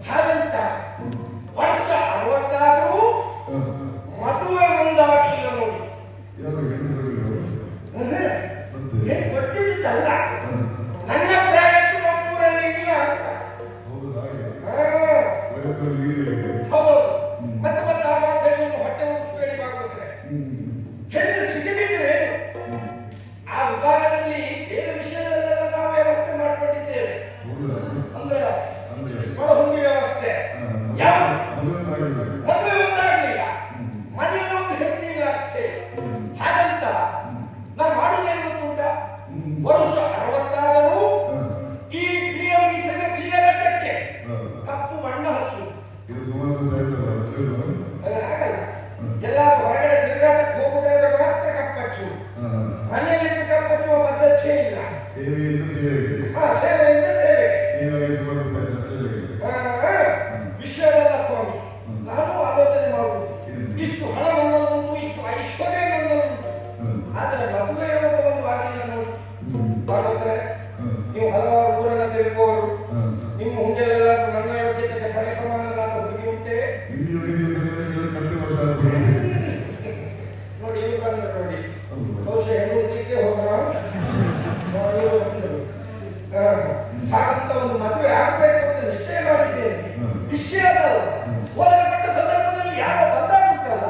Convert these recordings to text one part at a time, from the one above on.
ಹಾಗಂತ ವರ್ಷ 60 ಮದುವೆ ಒಂದಾಗಿಲ್ಲ ನೋಡಿ. ಗೊತ್ತಿದ್ದಲ್ಲ ನನ್ನ ಪ್ರಾಯಕ್ಕೂ ನಮ್ಮೂರಲ್ಲಿ ಇಲ್ಲ ಅಂತ. ಹೌದು. ಮತ್ತೆ ಮತ್ತೆ ಆ ಮಾತಲ್ಲಿ ಹೊಟ್ಟೆ ಉಳಿಸ್ಬೇಡಿ ಬಾಗೋದ್ರೆ ಹೆಣ್ಣು ಸಿಗದಿದ್ರೆ ಆ ವಿಭಾಗದಲ್ಲಿ ಬೇರೆ ವಿಷಯದಲ್ಲೆಲ್ಲ ನಾವು ವ್ಯವಸ್ಥೆ ಮಾಡಿಕೊಂಡಿದ್ದೇವೆ. ಅಂದ್ರೆ ಒಳಹುಂಡಿ ವ್ಯವಸ್ಥೆ ಮದುವೆ ಒಂದಾಗಲಿಲ್ಲ, ಮನೆಯಲ್ಲಿ ಒಂದು ಹೆಣ್ಣಿಲ್ಲ ಅಷ್ಟೇ. ಹಾಗಂತ ನಾವು ಮಾಡುವುದೇನು ಗೊತ್ತುಂಟ? ವರ್ಷ 60 ಈ ಕ್ಲಿಯರಕ್ಕೆ ಕಪ್ಪು ಬಣ್ಣ ಹಚ್ಚು. ಹಾಗಲ್ಲ, ಎಲ್ಲಾದ್ರೂ ಹೊರಗಡೆ ತಿರುಗಾಟಕ್ಕೆ ಹೋಗುವುದಾದ್ರೆ ಮಾತ್ರ ಕಪ್ಪಚ್ಚು. ಮನೆಯಲ್ಲಿ ಕಪ್ಪಚ್ಚುವ ಪದ್ಧತಿ ಇಲ್ಲ. ಸೇವೆಯಿಂದ ಸೇವೆ ವಿಷಯದಲ್ಲ ಸ್ವಾಮಿ. ನಾನು ಆಲೋಚನೆ ಮಾಡುವುದು, ಇಷ್ಟು ಹಣ ನನ್ನಲ್ಲುಂಟು, ಇಷ್ಟು ಐಶ್ವರ್ಯ ನನ್ನಲ್ಲುಂಟು, ಆದರೆ ಮದುವೆ ಯೋಗವನ್ನು ಆಗಲಿಲ್ಲ ನೋಡಿ. ಹಾಗಾದ್ರೆ ನೀವು ಹಲವಾರು ಊರನ್ನ ತಿರುಗುವವರು, ನಿಮ್ಮ ಹುಂಡೆಲೆಲ್ಲ ನನ್ನ ಯೋಗ್ಯತೆಗೆ ಸರಿಸಮಾನರಾದ ಹುಡುಗಿ ಉಂಟೆ ನೋಡಿ. ಇವರು ಬಂದ ನೋಡಿ, ಬಹುಶಃ ಹೆಣ್ಣು ಹುಡುಗಲಿಕ್ಕೆ ಹೋಗೋಣ. ಹಾಗಂತ ಒಂದು ಮದುವೆ ಆಗಬೇಕು ಅಂತ ನಿಶ್ಚಯ ಮಾಡಿದ್ದೇನೆ. ವಿಷಯ ಅದಲ್ಲ, ಹೊರಗೆ ಕೊಟ್ಟ ಸಂದರ್ಭದಲ್ಲಿ ಯಾರೋ ಬಂದಾಗುತ್ತಲ್ಲ.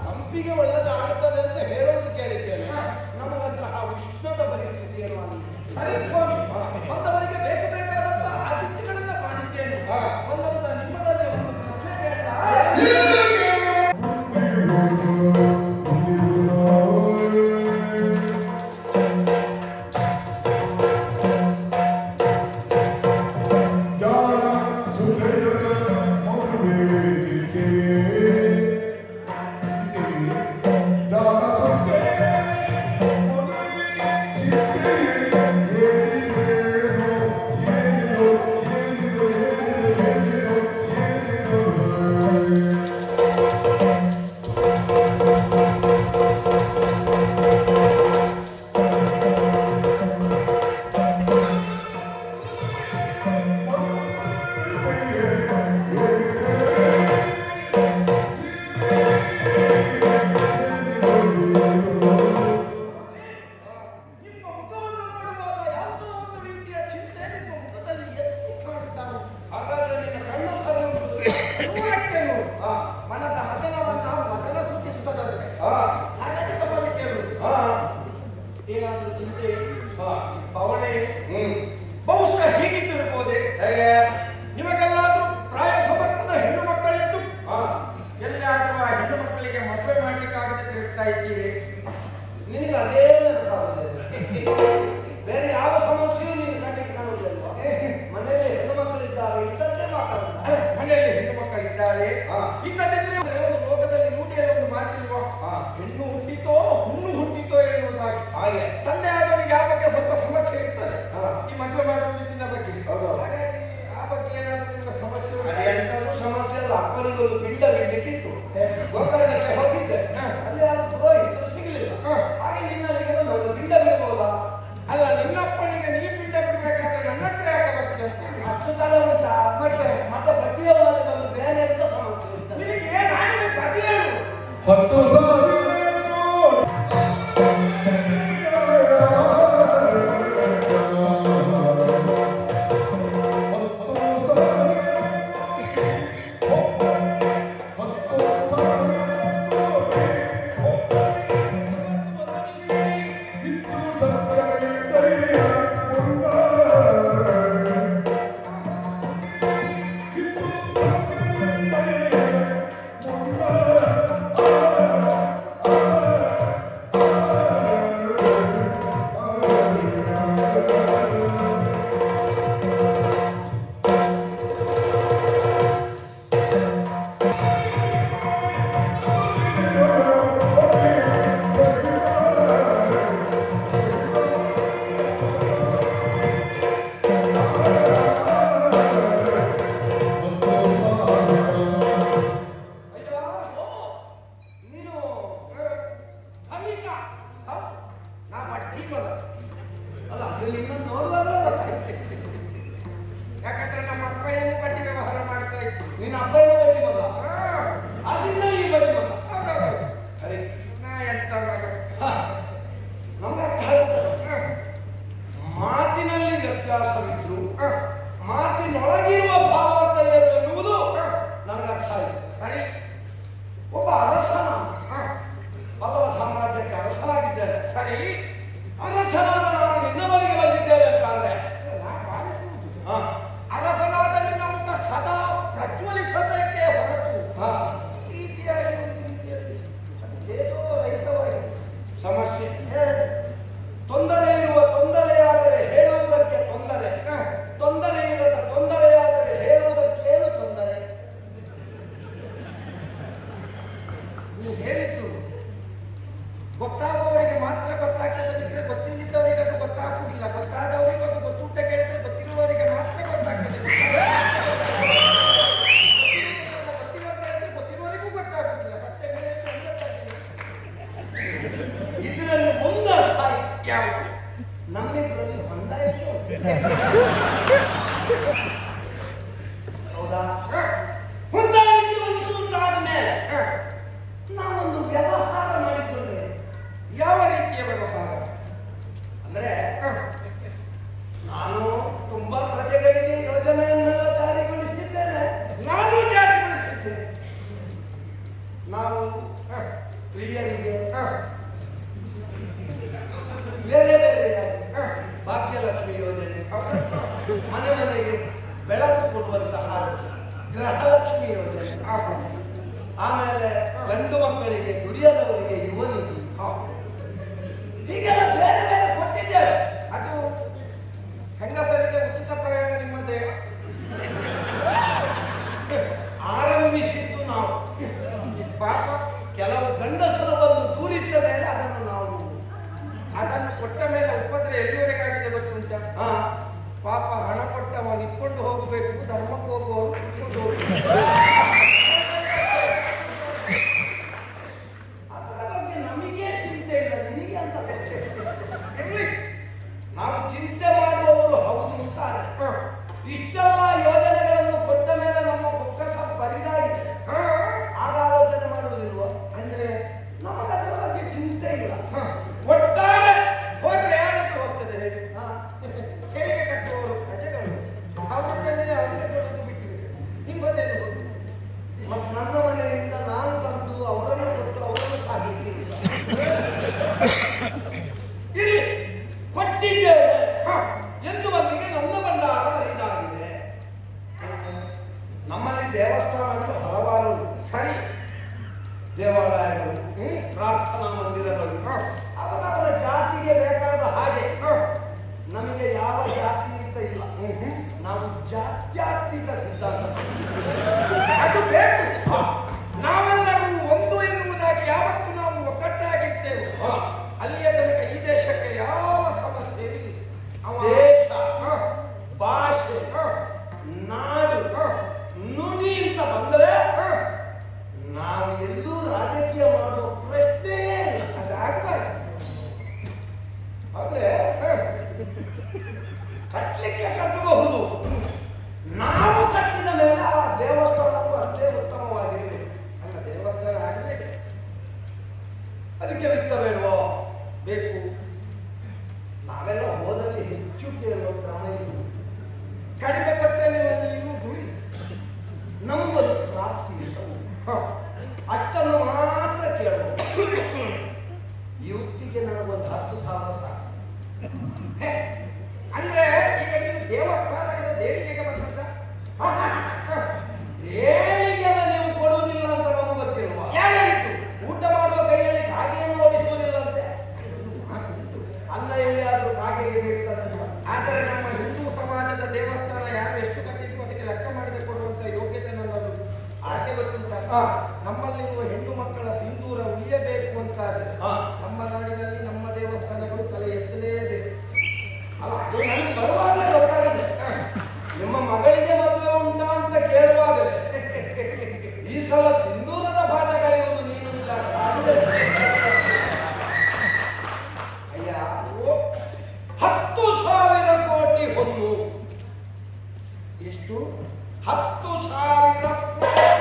ಕಂಪಿಗೆ ಒಳ್ಳೆದಾಗುತ್ತದೆ ಅಂತ ಹೇಳೋದು ಕೇಳಿದ್ದೇನೆ. ನಮಗಂತಹ ಉಷ್ಣದ ಪರಿಸ್ಥಿತಿಯನ್ನು ಸರಿ ಸ್ವಾಮಿ ಅದು ನಿನ್ನ ನೋಡುವಾಗಲೇ ಗೊತ್ತಾಯ್ತು. ಯಾಕಂದ್ರೆ ನಮ್ಮ ಅಪ್ಪ ಏನು ಬಡ್ಡಿ ವ್ಯವಹಾರ ಮಾಡ್ತಾ ಇತ್ತು. ನಿನ್ನ ಅಪ್ಪನ ಬಡ್ಡಿ ಮಗ, ಅದನ್ನ ಈ ಬಡ್ಡಿ ಮಗ. ಹೌದೌದು. ಅರೆ ನಾ ಎಂತ ಮಗ. ನಮ್ಗೆ ಅರ್ಥ ಆಗುತ್ತದೆ. ಮಾತಿನಲ್ಲಿ ವ್ಯತ್ಯಾಸವಿದ್ರು ಮಾತಿನೊಳಗಿರುವ ಭಾವಾರ್ಥ ಏನು ಎನ್ನುವುದು ನನಗೆ ಅರ್ಥ ಆಯಿತು. ಸರಿ. ಒಬ್ಬ ಅರಸನ ಪಲ್ಲವ ಸಾಮ್ರಾಜ್ಯಕ್ಕೆ ಅರಸನಾಗಿದ್ದೇನೆ. ಸರಿ. ಅರಸನಾದ ನಾನು ನಿನ್ನ ಬಳಿಗೆ ಬಂದಿದ್ದೇನೆ ಅಂತ ಅಂದ್ರೆ ನಾ ಭಾವಿಸುವುದು ಹಾ ಅರಸನಾದ ನಿನ್ನ ಮುಖ ಸದಾ ಪ್ರಜ್ವಲಿಸಬೇಕೇ ಹೊರತು ಹಾ ಈ ರೀತಿಯಾಗಿ ಒಂದು ರೀತಿಯಲ್ಲಿ ಅದೇನೋ ರಹಿತವಾಗಿ ಸಮಸ್ಯೆ ತೊಂದರೆ ಇರುವ ತೊಂದರೆಯಾದರೆ ಹೇಳುವುದಕ್ಕೆ ತೊಂದರೆ, ತೊಂದರೆ ಇರದ ತೊಂದರೆಯಾದರೆ ಹೇಳುವುದಕ್ಕೇನು ತೊಂದರೆ? ನೀವು ಹೇಳಿದ್ದು ಗೊತ್ತಾಗುವವರಿಗೆ ಮಾತ್ರ ಗೊತ್ತಾಗ್ತದೆ, ಬಿಟ್ಟರೆ ಗೊತ್ತಿಲ್ಲದವರಿಗೆ ಅದು ಗೊತ್ತಾಗುವುದಿಲ್ಲ. ಗೊತ್ತಾದವರಿಗೆ ಅದು ಗೊತ್ತುಂಟ ಕೇಳಿದ್ರೆ ಗೊತ್ತಿರುವವರಿಗೆ ಮಾತ್ರ ಗೊತ್ತಾಗ್ತದೆ. ಗೊತ್ತಿರುವವರಿಗೂ ಗೊತ್ತಾಗುವುದಿಲ್ಲ. ಸತ್ಯ ಇದರಲ್ಲಿ ಒಂದು ಅರ್ಥ ಆಯ್ತು. ಯಾವುದು? ನಮ್ಮಿಬ್ಬರಲ್ಲಿ ಹೊಂದಾಣಿಕೆ ಉಂಟು. ಹೌದಾ? ಹೊಂದಾಣಿಕೆ ಉಂಟಾದ ಮೇಲೆ ನಾವೊಂದು ವ್ಯವಹಾರ ಮಾಡಿಕೊಂಡ್ರೆ ಯಾವ ರೀತಿಯ ವ್ಯವಹಾರ ಅಂದ್ರೆ ನಾನು ತುಂಬಾ ಪ್ರಜೆಗಳಿಗೆ ಯೋಜನೆಯನ್ನೆಲ್ಲ ಜಾರಿಗೊಳಿಸಿದ್ದೇನೆ. ನಾನು ಜಾರಿಗೊಳಿಸಿದ್ದೇನೆ. ನಾವು ಪ್ರಿಯರಿಗೆ ಬೇರೆ ಬೇರೆಯಾಗಿ ಭಾಗ್ಯಲಕ್ಷ್ಮಿ ಯೋಜನೆ, ಮನೆ ಮನೆಗೆ ಬೆಳಕು ಕೊಡುವಂತಹ ಗೃಹಲಕ್ಷ್ಮಿ ಯೋಜನೆ, ಆಮೇಲೆ ಗಂಡು ಮಕ್ಕಳಿಗೆ ದುಡಿಯದವರಿಗೆ ಯುವ ನಿಧಿ, ಹೀಗೆಲ್ಲ ಬೇರೆ ಬೇರೆ ಕೊಟ್ಟಿದ್ದೇವೆ. ಅದು ಹೆಂಗಸರಿಗೆ ಉಚಿತ ಪ್ರಯಾಣ ನಿಮ್ಮದೇ. ಆರಂಭಿಸಿದ್ದು ನಾವು. ಪಾಪ ಕೆಲವು ಗಂಡಸರು ಬಂದು ದೂರಿಟ್ಟ ಮೇಲೆ ಅದನ್ನು ಕೊಟ್ಟ ಮೇಲೆ ಉಪದ್ರ ಎಲ್ಲಿವರೆಗಾಗಿದೆ ಗೊತ್ತುಂಟ? ಹಾ ಪಾಪ ಹಣ ಕೊಟ್ಟವ ನಿಂತ್ಕೊಂಡು ಹೋಗಬೇಕು, ಧರ್ಮಕ್ಕೆ ಹೋಗುವವರು ನಿಂತ್ಕೊಂಡು ಹೋಗಬೇಕು. ಅದರ ಬಗ್ಗೆ ನಮಗೆ ಚಿಂತೆ ಇಲ್ಲ, ನಿನಗೆ ಅಂತ ಇರ್ಲಿ. ನಾವು ಚಿಂತೆ ಮಾಡುವವರು ಹೌದು ಅಂತಾರೆ. ಇಷ್ಟೆಲ್ಲ ಯೋಜನೆಗಳನ್ನು ಕೊಟ್ಟ ಮೇಲೆ ನಮ್ಮ ಬೊಕ್ಕಸ ಬರಿದಾಗಿದೆ, ಆಗ ಆಲೋಚನೆ ಮಾಡುವುದಿಲ್ವ? ಅಂದ್ರೆ ನಮಗದರ ಬಗ್ಗೆ ಚಿಂತೆ ಇಲ್ಲ. ಒಟ್ಟಾರೆ ಹೋದ್ರೆ ಯಾರಕ್ಕೆ ಹೋಗ್ತದೆ ಹೇಳಿ? ಹಾ. ತೆರಿಗೆ ಕಟ್ಟುವವರು ಪ್ರಜೆಗಳು, ಅವರನ್ನೇ ಅವರಿಗೆ ಕೊಡೋದು ಬಿಟ್ಟಿದೆ. ನಿಮ್ಮದೇನು ಗೊತ್ತು? ಮತ್ತು ನನ್ನ ಮನೆಯಿಂದ ನಾನು ತಂದು ಅವರನ್ನು ಕೊಟ್ಟು ಅವರನ್ನು ಸಾಗಿಲ್ಲ. ಇರ್ಲಿ, ಕೊಟ್ಟಿದ್ದೇವೆ ಎನ್ನುವಲ್ಲಿಗೆ ನನ್ನ ಬಂಡಾರ ಬರಿದಾಗಿದೆ. ನಮ್ಮಲ್ಲಿ ದೇವಸ್ಥಾನಗಳು ಹಲವಾರು, ಸರಿ. ದೇವಾಲಯಗಳು, ಪ್ರಾರ್ಥನಾ ಮಂದಿರಗಳು, ಅವರವರ ಜಾತಿಗೆ ಬೇಕಾದ ಹಾಗೆ. ನಮಗೆ ಯಾವ ಜಾತಿ ಅಂತ ಇಲ್ಲ. ನಾವು ಜಾತ್ಯಾತೀತ ಸಿದ್ಧಾಂತ. ಅದು ಬೇಕು. ನಾವೆಲ್ಲರೂ ಒಂದು ಎನ್ನುವುದಾಗಿ ಯಾವತ್ತು ನಾವು ಒಗ್ಗಟ್ಟಾಗಿರ್ತೇವೆ ಅಲ್ಲಿಯ ತನಕ ಈ ದೇಶಕ್ಕೆ ಯಾವ ಸಮಸ್ಯೆ ಇಲ್ಲ. ದೇಶ, ಭಾಷೆ, ನಾಡು, ನುಡಿ ಅಂತ ಬಂದರೆ ನಾವು ಎಲ್ಲೂ ರಾಜಕೀಯ ಮಾಡುವ ಪ್ರಶ್ನೆಯೇ ಇಲ್ಲ. ಅದಾಗಬಾರ್ದು. ಆದ್ರೆ ಕಟ್ಟಲಿಕ್ಕೆ ಕಟ್ಟಬಹುದು. ನಾವು ಕಟ್ಟಿದ ಮೇಲೆ ಆ ದೇವಸ್ಥಾನವು ಅಷ್ಟೇ ಉತ್ತಮವಾಗಿರಬೇಕು. ಅಲ್ಲ, ದೇವಸ್ಥಾನ ಆಗಬೇಕು. ಅದಕ್ಕೆ ವಿತ್ತ ಬೇಡವೋ? ಬೇಕು. ನಾವೆಲ್ಲ ಹೋದಲ್ಲಿ ಹೆಚ್ಚು ಕೇಳುವ ಕ್ರಮ ಇದು. ಕಡಿಮೆ ಕೊಟ್ಟರೆ ನೀವು ಅಲ್ಲಿ ಇರುವುದು ಇಲ್ಲ. ನಮ್ಮದು ಪ್ರಾಪ್ತಿ ಅಷ್ಟನ್ನು ಮಾತ್ರ ಕೇಳುವ. ಯುಕ್ತಿಗೆ ನನಗೊಂದು 10,000 ಸಾಕು. ಅಂದ್ರೆ ಈಗ ನೀವು ದೇವಸ್ಥಾನದ ದೇಣಿಗೆಗೆ ಬಂದಂತ ದೇಣಿಗೆಲ್ಲ ನೀವು ಕೊಡುವುದಿಲ್ಲ ಅಂತ ನಮಗೆ ಗೊತ್ತಿಲ್ವಾ? ಯಾರಾಯಿತು? ಊಟ ಮಾಡುವ ಕೈಯಲ್ಲಿ ಕಾಗೆಯನ್ನು ಓಡಿಸುವುದಿಲ್ಲಂತೆ. ಅನ್ನ ಎಲ್ಲಿಯಾದ್ರೂ ಕಾಗೆಗೆ ಬೇಕಂತ. ಆದರೆ ನಮ್ಮ ಹಿಂದೂ ಸಮಾಜದ ದೇವಸ್ಥಾನ ಯಾರು ಎಷ್ಟು ಕಟ್ಟಿದ್ರು ಅದಕ್ಕೆ ಲೆಕ್ಕ ಮಾಡದೆ ಕೊಡುವಂತ ಯೋಗ್ಯತೆ ನನ್ನದು ಅಷ್ಟೇ ಗೊತ್ತುಂಟ. ನಮ್ಮಲ್ಲಿರುವ ಹೆಣ್ಣು ಮಕ್ಕಳ ಸಿಂಧೂರ ಉಳಿಯಬೇಕು ಅಂತಾದ್ರೆ ನಮ್ಮ ನಾಡಿನಲ್ಲಿ ನಮ್ಮ ದೇವಸ್ಥಾನಗಳು ತಲೆ ಎತ್ತಲೇಬೇಕು. ಅಲ್ಲ, ಅದು ನನಗೆ ಬರುವಾಗಲೇ ಗೊತ್ತಾಗಿದೆ. ನಿಮ್ಮ ಮಗಳಿಗೆ ಮದುವೆ ಉಂಟಾ ಅಂತ ಕೇಳುವಾಗಲೇ ಈ ಸಲ ಸಿಂಧೂರದ ಪಾಠ ಕಲಿಯುವುದು ನೀನು ಇಲ್ಲ. ಅಯ್ಯ, 10,000 10,000 ಕೋಟಿ.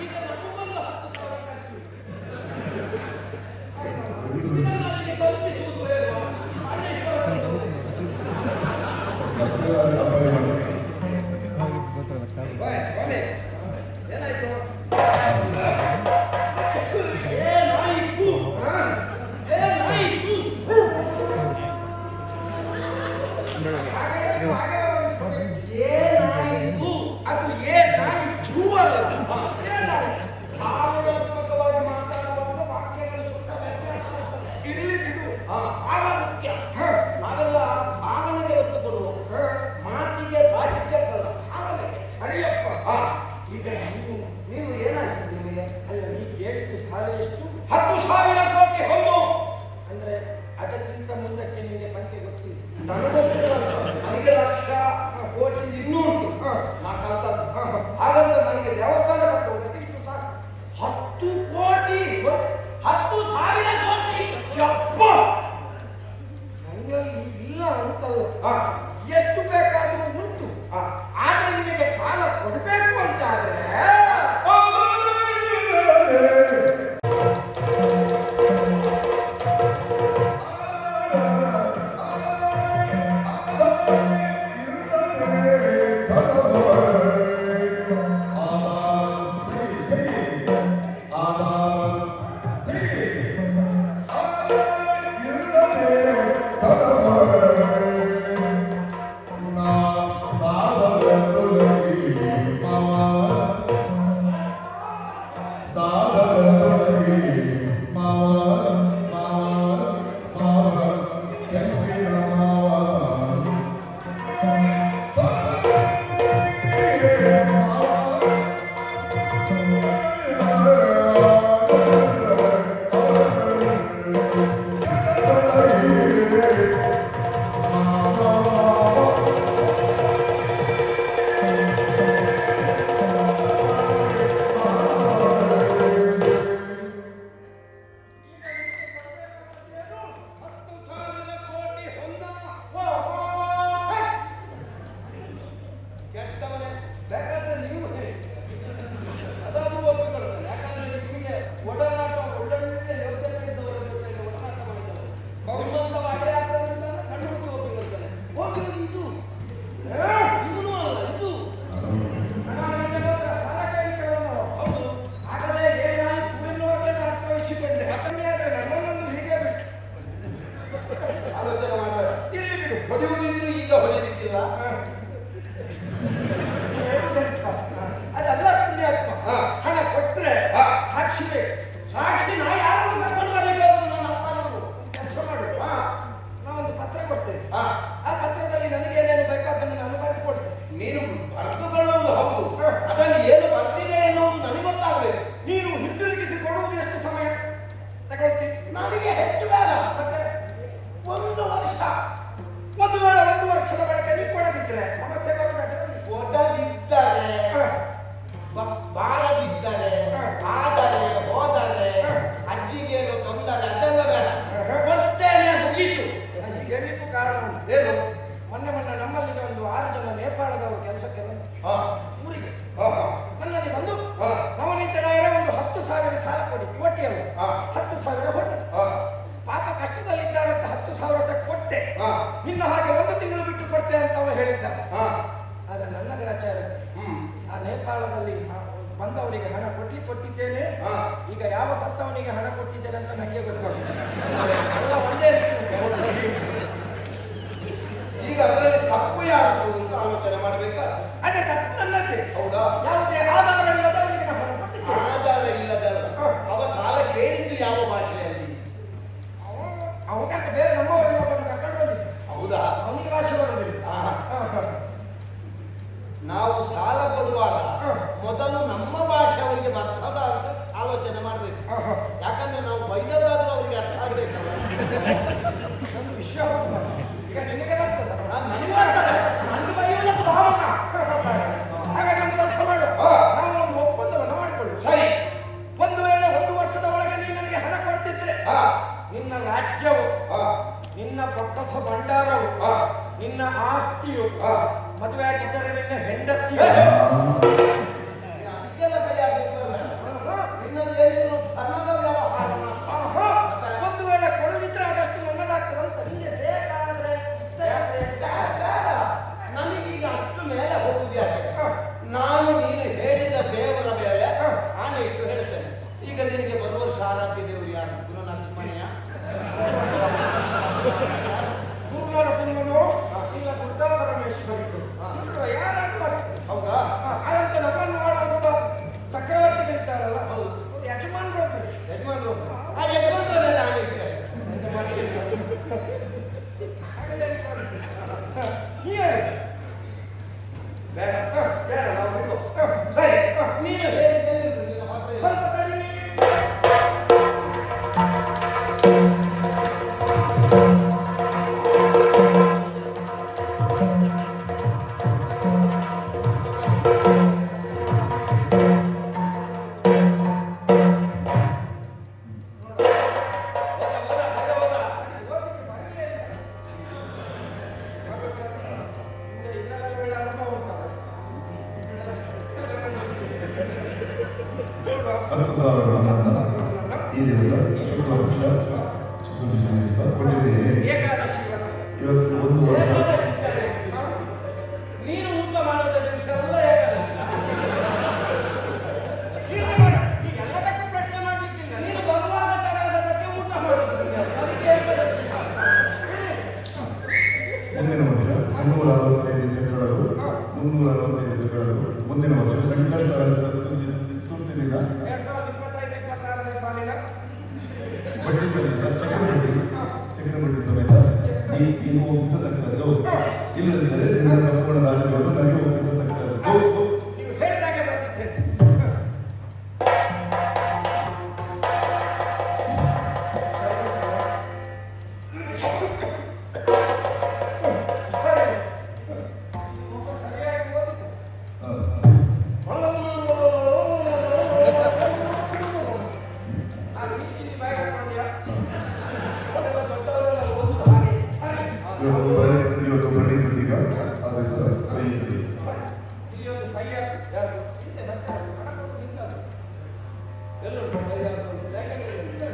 ಈಗ ನಮಗೊಂದು 10,000 ಖರ್ಚು. ಕಲ್ಪಿಸುವುದು ಬೇಡವಾ? ಸ್ವಾಮಿ, ಏನಾಯ್ತು? ಏನಾಯಿತು? ಏನಾಯಿತು? ಏನಾಯಿತು? ಅದು ಏನಾಯಿತು ಅಲ್ಲ. ಏನಾಯಿತು? ಭಾವನಾತ್ಮಕವಾಗಿ ಮಾತಾಡುವಾಗ ವಾಕ್ಯಗಳು ಇಲ್ಲಿ ಬಿಡು. ಭಾವ ಮುಖ್ಯ. ನಾವೆಲ್ಲ ಭಾವನೆಗೆ ಒತ್ತು ಕೊಡುವ, ಮಾತಿಗೆ ಸಾಹಿತ್ಯಕ್ಕಲ್ಲ, ಭಾವನೆಗೆ. ಸರಿಯಪ್ಪ. ಈಗ ನೀವು ಏನಾಯ್ತು ನಿಮಗೆ? ಅಲ್ಲ, ನೀ ಕೇಳಿದ್ದು ಸಾಲ ಎಷ್ಟು? 10,000 ಕೋಟಿ ಹೊಂದು ಅಂದ್ರೆ ಅದಕ್ಕಿಂತ ಮುಂದಕ್ಕೆ ನಿಮಗೆ ಸಂಖ್ಯೆ ಗೊತ್ತಿಲ್ಲ. ನನಗೆ ಲಕ್ಷ ಕೋಟಿ ಇನ್ನೂ ಉಂಟು. ನಾ ಕಲ್ತದ್ದು. ಹಾಗಂದ್ರೆ ನನಗೆ ದೇವಸ್ಥಾನ ಕಟ್ಟುವುದಕ್ಕೆ ಇಷ್ಟು ಸಾಕು. 10 ಕೋಟಿ, 10,000 ಕೋಟಿ ಚಪ್ಪ ನನಗೆ ಇಲ್ಲ ಅಂತಲ್ಲ. ಎಷ್ಟು ಬೇಕಾದರೂ ಉಂಟು. ಆದ್ರೆ ನಿಮಗೆ ಸಾಲ ಕೊಡಬೇಕು ಅಂತ ಆದ್ರೆ ಅದೆಲ್ಲ ಪುಣ್ಯಾತ್ಮ. ಹಣ ಕೊಟ್ರೆ ಸಾಕ್ಷಿ ಬೇಕು. ಸಾಕ್ಷಿ ನಾ ಯಾರು ಕರ್ಕೊಂಡು ಬರಲಿಕ್ಕೆ ನನ್ನ ಅಪ್ಪನವರು ಕೆಲಸ ಮಾಡು. ನಾವೊಂದು ಪತ್ರ ಕೊಡ್ತೇನೆ. ಆ ಪತ್ರದಲ್ಲಿ ನನಗೇನೇನು ಬೇಕು ಅದನ್ನು ನಾನು ಬರೆದು ಕೊಡ್ತೇನೆ. ನೀನು ಬರೆದುಕೊಳ್ಳುವುದು ಹೌದು, ಅದರಲ್ಲಿ ಏನು ಬರ್ತಿದೆ ಎನ್ನುವುದು ನನಗೆ ಗೊತ್ತಾಗಬೇಕು. ನೀನು ಹಿಂದಿರುಗಿಸಿ ಕೊಡುವುದು ಎಷ್ಟು ಸಮಯ ತಗೊಳ್ತೀನಿ? ನನಗೆ ಹೆಚ್ಚು ಬೇಡ. ಮತ್ತೆ 1 ವರ್ಷ. ಒಂದು ವೇಳೆ 1 ವರ್ಷದ ಬಳಿಕ ನೀವು ಕೊಡದಿದ್ರೆ ಸಮಸ್ಯೆ ಕೊಡದಿದ್ದರೆ, ಬಾರದಿದ್ದರೆ, ಆದರೆ ಹೋದರೆ, ಅಜ್ಜಿಗೆ ತೊಂದರೆ, ಅದೆಲ್ಲ ಬೇಡ. ಕೊಡ್ತೇನೆ, ಮುಗೀತು. ಹೇಳಲಿಕ್ಕೂ ಕಾರಣ ಉಂಟು. ಏನು? ಮೊನ್ನೆ ನಮ್ಮಲ್ಲಿ ಒಂದು 6 ಜನ ನೇಪಾಳದವರು ಕೆಲಸಕ್ಕೆ ಬಂದು ಊರಿಗೆ ನನ್ನಲ್ಲಿ ಬಂದು ನವನೀತರಾಯರ ಒಂದು 10,000 ಸಾಲ ಕೊಡಿ. ಕೋಟಿ ಅಲ್ಲ, 10,000 ಹೊಟ್ಟು. ಪಾಪ ಕಷ್ಟದಲ್ಲಿದ್ದಾರಂತ 10,000 ಕೊಟ್ಟೆ. ಇನ್ನು ಹಾಗೆ 1 ತಿಂಗಳು ಬಿಟ್ಟು ಕೊಡ್ತೆ ಅಂತ ಅವರು ಹೇಳಿದ್ದಾರೆ. ಆದ್ರೆ ನನ್ನ ಗ್ರಾಚಾರ ಆ ನೇಪಾಳದಲ್ಲಿ ಬಂದವರಿಗೆ ಹಣ ಕೊಟ್ಟಿದ್ದೇನೆ. ಈಗ ಯಾವ ಸತ್ತವನಿಗೆ ಹಣ ಕೊಟ್ಟಿದ್ದೇನೆ ಅಂತ ನನಗೆ ಗೊತ್ತಾಗ ಎಲ್ಲ ಒಂದೇ ರೀತಿ. ಈಗ ಅದರಲ್ಲಿ ತಪ್ಪು ಯಾರು ಅಂತ ಆಲೋಚನೆ ಮಾಡಬೇಕಾ? ಅದೇ ತಪ್ಪು ನನ್ನದೇ. ಹೌದಾ? ಯಾವುದೇ ಆಧಾರ ಇಲ್ಲದವರಿಗೆ ಹಣ ಕೊಟ್ಟಿದ್ದೆ. ಆಧಾರ ಇಲ್ಲದಲ್ಲ. ಅವ ಸಾಲ ಕೇಳಿದ್ದು ಯಾವ ಭಾಷೆಯಲ್ಲಿ? ಅವಾಗ ಬೇರೆ ನಮ್ಮವರಿಗೆ ಕರ್ಕೊಂಡು ಬಂದಿದ್ದು. ಹೌದಾ? ಅವನಿಗೆ ಭಾಷೆ ಬರೋದಿಲ್ಲ. ನಾವು ಸಾಲ ಕೊಡುವಾಗ ಮೊದಲು ನಮ್ಮ ಭಾಷೆ ಅವರಿಗೆ ಬರ್ತದ ಅಂತ ಆಲೋಚನೆ ಮಾಡಬೇಕು. ಯಾಕಂದ್ರೆ ನಾವು ಬೈದದಾದ್ರೂ ಅವರಿಗೆ ಅರ್ಥ ಆಗಬೇಕಲ್ಲ. ಒಂದು ವಿಷಯ ಈಗ ನಿನಗೆ ಬರ್ತದ, ನನಗೆ ಬರ್ತದೆ. ನನಗೆ ಬೈಯುವುದಕ್ಕೆ ಭಾವಕ. ಹಾಗಾಗಿ ಒಂದು ಕೆಲಸ ಮಾಡು, ನಾವು ಒಂದು ಒಪ್ಪಂದವನ್ನು ಮಾಡಿಕೊಳ್ಳು. ಸರಿ, ಒಂದು ವೇಳೆ 1 ವರ್ಷದ ಒಳಗೆ ನೀನು ನನಗೆ ಹಣ ಕೊಡ್ತಿದ್ರೆ ನಿನ್ನ ರಾಜ್ಯವು ನಿನ್ನ ಪಕ್ಕದ ಭಂಡಾರವು ನಿನ್ನ ಆಸ್ತಿಯು ಮದುವೆ ಆಗಿದ್ದರೆ ನಿನ್ನ ಹೆಂಡತಿಯು ಅದಕ್ಕೆಲ್ಲ ಕೈ ಹಾಕಬೇಕು ನಿನ್ನಲ್ಲಿ ಏನು ಧನದ ವ್ಯವಹಾರ ಒಂದು ವೇಳೆ ಕೊಡದಿದ್ರೆ ಅದಷ್ಟು ನನ್ನದಾಗ್ತದಂತ ನಿಮಗೆ ಬೇಕಾದ್ರೆ ಬೇಡ ನನಗೀಗ ಅಷ್ಟು ಮೇಲೆ ಹೋಗುದು ಯಾಕೆ ನಾನು ನೀನು ಹೇಳಿದ ದೇವರ ಮೇಲೆ ಆಣೆ ಇಟ್ಟು ಹೇಳ್ತೇನೆ ಈಗ ನಿನಗೆ ಬರುವ ವರ್ಷ ಆರಾಧ್ಯ ದೇವರು ಯಾರು ಗುರು ನರಸಿಂಹಯ್ಯ ಗುರುನರಸಿಂಹನು ಇಲ್ಲ ದುರ್ಗಾ ಪರಮೇಶ್ವರಿಗಳು ಯಾರಾದ್ರೂ ಹೌದಾ ಹಾಗಂತ ನಮ್ಮನ್ನು ಮಾಡುವಂತ ಚಕ್ರವರ್ತಿಗಳಿರ್ತಾರಲ್ಲ ಯಜಮಾನ್ರು ಯಜಮಾನ್ರು ಆ ಯಜಮಾನ್ರನ್ನೆಲ್ಲ ಆಣೆ ಇಟ್ಟೆ ಬೇಡ ಬೇಡ ನಾವು ಸರಿ ನೀನು ಹೇಳಿದ್ದೇನೆ ನಿನ್ನ ಮಾತು ಸ್ವಲ್ಪ ಕಡಿಮೆ ಈ ದಿವಸ ಶುಕ್ರಪಕ್ಷ ಚತುರ್ದಶಿ ದಿವಸ ಕೊಟ್ಟಿದ್ದೇನೆ. ಏಕಾದಶಿ ಇವತ್ತು 1 ವರ್ಷ ನೀನು ಊಟ ಮಾಡದ ದಿವಸ ಎಲ್ಲ ಏಕಾದಶಿ ಎಲ್ಲದಕ್ಕೂ ಪ್ರಶ್ನೆ ಮಾಡ್ಲಿಕ್ಕಿಲ್ಲ ನೀನು ಬರುವಾಗ ತಡವಾದಕ್ಕೆ ಊಟ ಮಾಡೋದು ಅದಕ್ಕೆ ಏಕಾದಶಿ. ಮುಂದಿನ ವರ್ಷ 365 ದಿವಸಗಳು 365 ದಿವಸಗಳು ಮುಂದಿನ ವರ್ಷ ಸಂಕಷ್ಟ ಚತುರ್ಥಿ ದಿನ 2025-26ನೇ ಸಾಲಿನ ಬಡ್ಡಿ ಸಮೇತ ಚಕ್ರಬಡ್ಡಿ ಸಮೇತ ನೀವು ಒಪ್ಪಿಸತಕ್ಕದ್ದು ಇಲ್ಲದಿದ್ದರೆ ನಿನ್ನ ಸಂಪೂರ್ಣ ರಾಜ್ಯವನ್ನು ನನಗೆ ಒಪ್ಪಿಸತಕ್ಕದ್ದು. ನೀವು ಹೇಳಿದಾಗೆ ಬರ್ತಿದ್ದೇನೆ ಸರಿಯಾಗಿ ಓದಿತು ಆ ಸೀಟಿಲಿ ಬಾಯಿ ಹಾಕೊಂಡ್ಯಾ ಅದೆಲ್ಲ ದೊಡ್ಡವರೆಲ್ಲ ಓದುದು ಹಾಗೆ ಸರಿ ಇವತ್ತು ಬಡ್ಡಿ ಕೃತಿಕ ಅದು ಸಹಿ ಇದೆ. ಇಲ್ಲಿ ಒಂದು ಸೈಯಾಗಿ ಯಾರು ಹಿಂದೆ ಬರ್ತಾರೆ ಹಣ ಕೊಟ್ಟು ನಿಂತದ್ದು ಎಲ್ಲುಂಟು ಯಾಕಂದ್ರೆ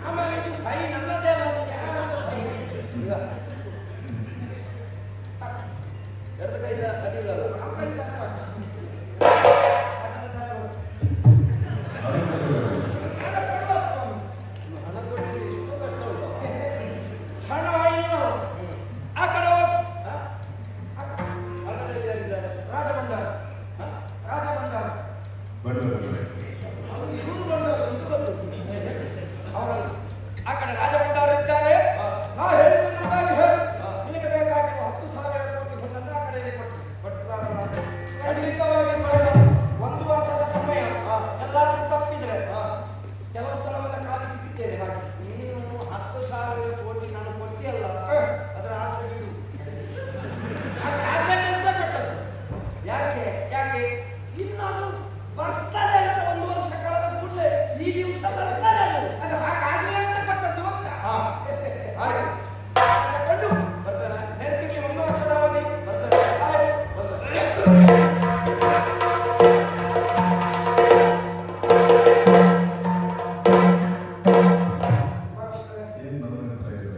ಆಮೇಲೆ ಇದು ಸೈ ನನ್ನದೇ ಅಲ್ಲ ಅದು ಯಾರದ್ದು ಸೈ ಈಗ ಎಡದ ಕೈದ ಅದಿಲ್ಲ ಹಣ ಕೊಟ್ಟಿದ್ರೆ ಇಷ್ಟು ಕಷ್ಟ ಉಂಟು ಹಣ ಇನ್ನು ಆ ಕಡೆ ಹೋಗು ಹಣದಲ್ಲಿ ಯಾರಿದ್ದಾರೆ ರಾಜಭಂಡಾರ ರಾಜಭಂಡಾರ ಬಂಡವಾಳ ಅವನು ಇವರು ಬಂದವರು ಒಂದು ಬಂದದ್ದು ಅವರಲ್ಲ ಆ ಕಡೆ ರಾಜಭಂಡಾರ ಇದ್ದಾರೆ ನಾ ಹೇಳಿದ್ದಾಗಿ ಹೇಳು ನಿನಗೆ ಬೇಕಾಗಿರುವ 10,000 ಕೋಟಿ ಬಂದಂದ್ರೆ ಆ ಕಡೆಯಲ್ಲಿ ಕೊಡ್ತೀನಿ ಖಂಡಿತವಾಗಿ